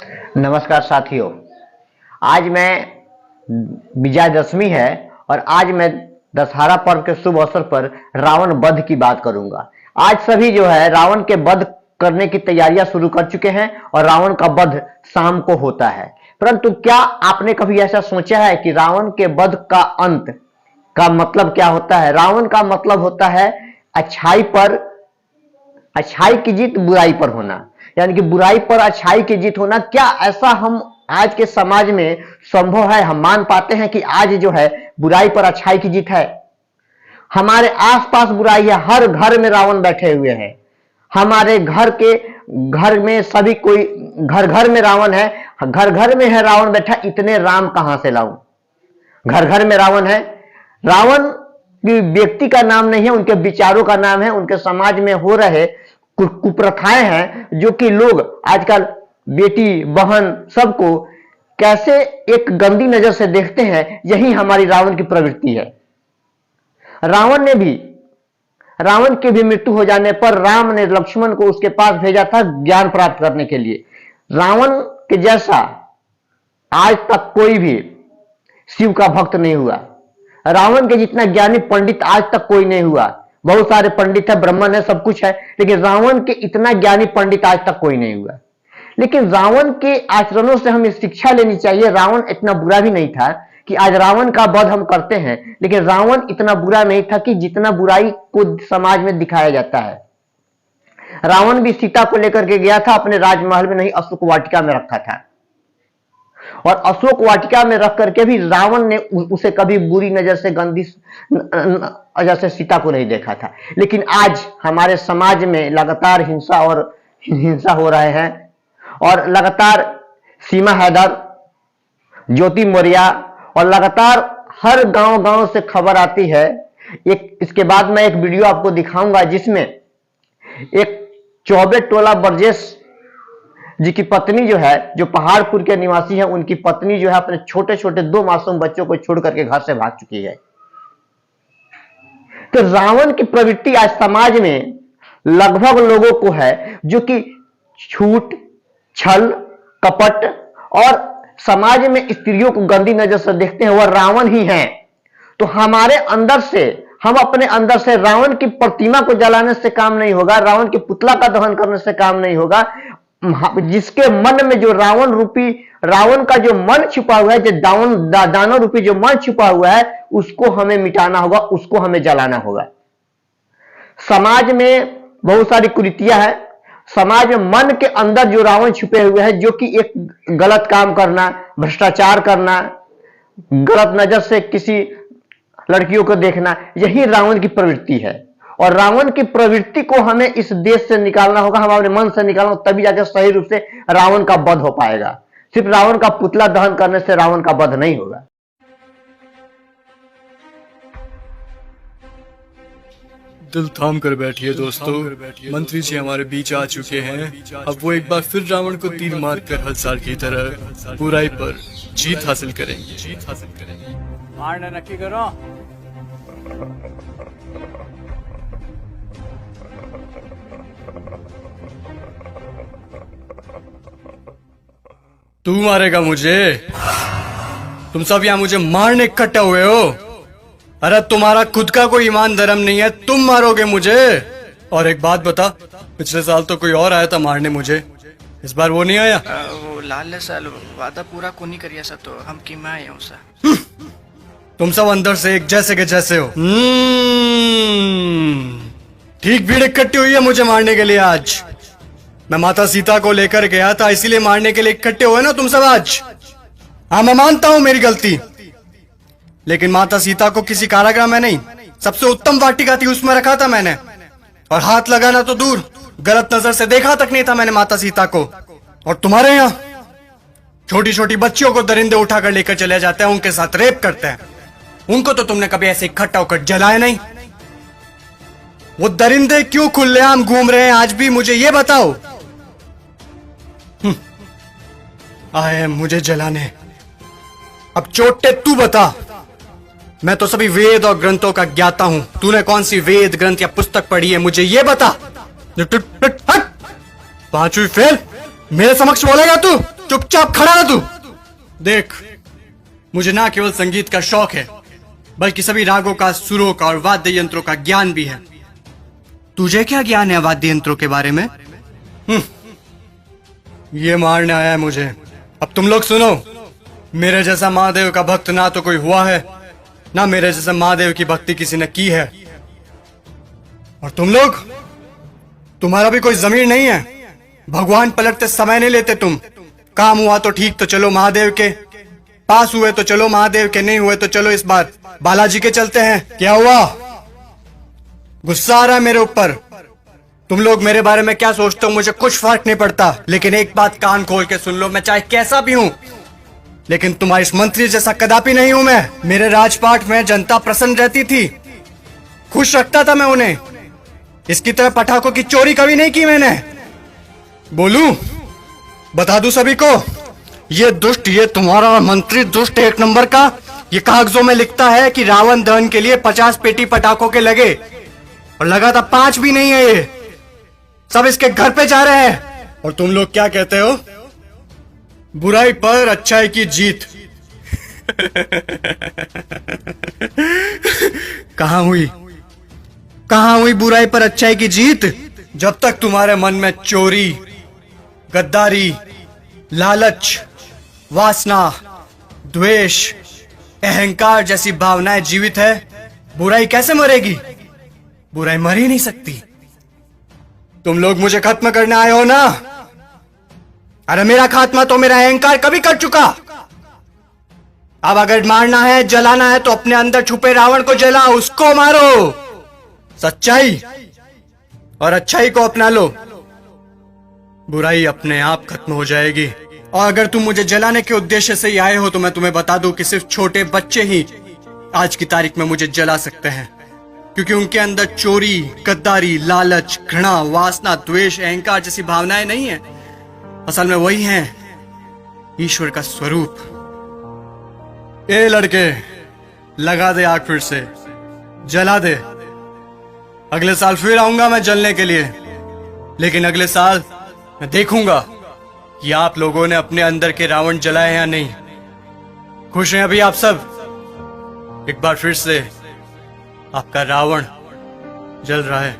नमस्कार साथियों। आज मैं विजयादशमी है और आज मैं दशहरा पर्व के शुभ अवसर पर रावण वध की बात करूंगा। आज सभी जो है रावण के वध करने की तैयारियां शुरू कर चुके हैं और रावण का वध शाम को होता है। परंतु क्या आपने कभी ऐसा सोचा है कि रावण के वध का अंत का मतलब क्या होता है? रावण का मतलब होता है अच्छाई की जीत बुराई पर होना, यानी कि बुराई पर अच्छाई की जीत होना। क्या ऐसा हम आज के समाज में संभव है? हम मान पाते हैं कि आज जो है बुराई पर अच्छाई की जीत है? हमारे आसपास बुराई है, हर घर में रावण बैठे हुए हैं। हमारे घर में सभी कोई घर घर में रावण है, घर घर में है रावण बैठा। इतने राम कहां से लाऊं? घर घर में रावण है। रावण व्यक्ति का नाम नहीं है, उनके विचारों का नाम है। उनके समाज में हो रहे कुप्रथाएं हैं जो कि लोग आजकल बेटी बहन सबको कैसे एक गंदी नजर से देखते हैं। यही हमारी रावण की प्रवृत्ति है। रावण की भी मृत्यु हो जाने पर राम ने लक्ष्मण को उसके पास भेजा था ज्ञान प्राप्त करने के लिए। रावण के जैसा आज तक कोई भी शिव का भक्त नहीं हुआ। रावण के जितना ज्ञानी पंडित आज तक कोई नहीं हुआ। बहुत सारे पंडित है, ब्राह्मण है, सब कुछ है, लेकिन रावण के इतना ज्ञानी पंडित आज तक कोई नहीं हुआ। लेकिन रावण के आचरणों से हमें शिक्षा लेनी चाहिए। रावण इतना बुरा भी नहीं था कि आज रावण का वध हम करते हैं, लेकिन रावण इतना बुरा नहीं था कि जितना बुराई को समाज में दिखाया जाता है। रावण भी सीता को लेकर के गया था, अपने राजमहल में नहीं, अशोक वाटिका में रखा था। और अशोक वाटिका में रख करके भी रावण ने उसे कभी बुरी नजर से गंदी नजर से सीता को नहीं देखा था। लेकिन आज हमारे समाज में लगातार हिंसा हो रहे हैं और लगातार सीमा हैदर, ज्योति मौर्य और लगातार हर गांव से खबर आती है। इसके बाद मैं एक वीडियो आपको दिखाऊंगा जिसमें एक चौबे टोला बरजेश जी की पत्नी जो है, जो पहाड़पुर के निवासी है, उनकी पत्नी जो है अपने छोटे छोटे 2 मासूम बच्चों को छोड़ करके घर से भाग चुकी है। तो रावण की प्रवृत्ति आज समाज में लगभग लोगों को है जो कि झूठ, छल, कपट और समाज में स्त्रियों को गंदी नजर से देखते हैं, वह रावण ही हैं। तो हम अपने अंदर से रावण की प्रतिमा को जलाने से काम नहीं होगा, रावण के पुतला का दहन करने से काम नहीं होगा। जिसके मन में जो रावण का जो मन छुपा हुआ है, जो दानव रूपी जो मन छुपा हुआ है, उसको हमें मिटाना होगा, उसको हमें जलाना होगा। समाज में बहुत सारी कुरीतियां हैं। समाज में मन के अंदर जो रावण छुपे हुए हैं, जो कि एक गलत काम करना, भ्रष्टाचार करना, गलत नजर से किसी लड़कियों को देखना, यही रावण की प्रवृत्ति है। और रावण की प्रवृत्ति को हमें इस देश से निकालना होगा, हम अपने मन से निकालना होगा, तभी जाकर सही रूप से रावण का वध हो पाएगा। सिर्फ रावण का पुतला दहन करने से रावण का वध नहीं होगा। दिल थाम कर बैठिए दोस्तों, मंत्री जी हमारे बीच आ चुके हैं। अब वो एक बार फिर रावण को तीर मारकर हर साल की तरह बुराई पर जीत हासिल करेंगे। मारना नक्की करो। तू मारेगा मुझे? तुम सब यहाँ मुझे मारने इकट्ठे हुए हो? अरे तुम्हारा खुद का कोई ईमान धर्म नहीं है, तुम मारोगे मुझे? और एक बात बता, पिछले साल तो कोई और आया था मारने मुझे, इस बार वो नहीं आया? वो लाल साल वादा पूरा को नहीं करिया सा, तो हम की मैं आया हूँ सा। तुम सब अंदर से एक जैसे के जैसे हो। ठीक भीड़ इकट्ठी हुई है मुझे मारने के लिए आज। मैं माता सीता को लेकर गया था, इसीलिए मारने के लिए इकट्ठे हुए ना तुम सब आज। हाँ, मैं मानता हूं मेरी गलती, लेकिन माता सीता को किसी कारागृह में नहीं, सबसे उत्तम वाटिका थी उसमें रखा था मैंने। और हाथ लगाना तो दूर, गलत नजर से देखा तक नहीं था मैंने माता सीता को। और तुम्हारे यहाँ छोटी छोटी बच्चियों को दरिंदे उठाकर लेकर चले जाते हैं, उनके साथ रेप करते हैं। उनको तो तुमने कभी ऐसे इकट्ठा होकर जलाया नहीं। वो दरिंदे क्यों खुलेआम घूम रहे हैं आज भी, मुझे ये बताओ। आए मुझे जलाने। अब चोटे तू बता, मैं तो सभी वेद और ग्रंथों का ज्ञाता हूं। तूने कौन सी वेद ग्रंथ या पुस्तक पढ़ी है, मुझे ये बता। 5वीं फेल मेरे समक्ष बोलेगा तू? चुपचाप खड़ा रह तू। देख, मुझे ना केवल संगीत का शौक है, बल्कि सभी रागों का, सुरों का और वाद्य यंत्रों का ज्ञान भी है। तुझे क्या ज्ञान है वाद्य यंत्रों के बारे में? ये मारने आया है मुझे। अब तुम लोग सुनो, मेरे जैसा महादेव का भक्त ना तो कोई हुआ है, ना मेरे जैसा महादेव की भक्ति किसी ने की है। और तुम लोग, तुम्हारा भी कोई जमीर नहीं है। भगवान पलटते समय नहीं लेते तुम। काम हुआ तो ठीक, तो चलो महादेव के पास, हुए तो चलो महादेव के, नहीं हुए तो चलो इस बार बालाजी के चलते हैं। क्या हुआ? गुस्सा आ रहा है मेरे ऊपर? तुम लोग मेरे बारे में क्या सोचते हो मुझे कुछ फर्क नहीं पड़ता, लेकिन एक बात कान खोल के सुन लो, मैं चाहे कैसा भी हूं, लेकिन तुम्हारे इस मंत्री जैसा कदापि नहीं हूं मैं। मेरे राजपाट में जनता प्रसन्न रहती थी, खुश रखता था मैं उन्हें। इसकी तरह पटाखों की चोरी कभी नहीं की मैंने। बोलूं, बता दूं सभी को, ये दुष्ट, ये तुम्हारा मंत्री दुष्ट एक नंबर का, ये कागजों में लिखता है कि रावण दहन के लिए 50 पेटी पटाखों के लगे, और लगा था 5 भी नहीं है, ये सब इसके घर पे जा रहे हैं। और तुम लोग क्या कहते हो? बुराई पर अच्छाई की जीत। कहां हुई, कहां हुई बुराई पर अच्छाई की जीत? जब तक तुम्हारे मन में चोरी, गद्दारी, लालच, वासना, द्वेष, अहंकार जैसी भावनाएं जीवित है, बुराई कैसे मरेगी? बुराई मर ही नहीं सकती। तुम लोग मुझे खत्म करने आए हो ना? अरे मेरा खात्मा तो मेरा अहंकार कभी कर चुका। अब अगर मारना है, जलाना है, तो अपने अंदर छुपे रावण को जलाओ, उसको मारो। सच्चाई और अच्छाई को अपना लो, बुराई अपने आप खत्म हो जाएगी। और अगर तुम मुझे जलाने के उद्देश्य से ही आए हो, तो मैं तुम्हें बता दूं कि सिर्फ छोटे बच्चे ही आज की तारीख में मुझे जला सकते हैं, क्योंकि उनके अंदर चोरी, गद्दारी, लालच, घृणा, वासना, द्वेष, अहंकार जैसी भावनाएं नहीं है। असल में वही हैं ईश्वर का स्वरूप। ए लड़के, लगा दे आग, फिर से जला दे। अगले साल फिर आऊंगा मैं जलने के लिए, लेकिन अगले साल मैं देखूंगा कि आप लोगों ने अपने अंदर के रावण जलाए या नहीं। खुश हैं अभी आप सब? एक बार फिर से आपका रावण जल रहा है।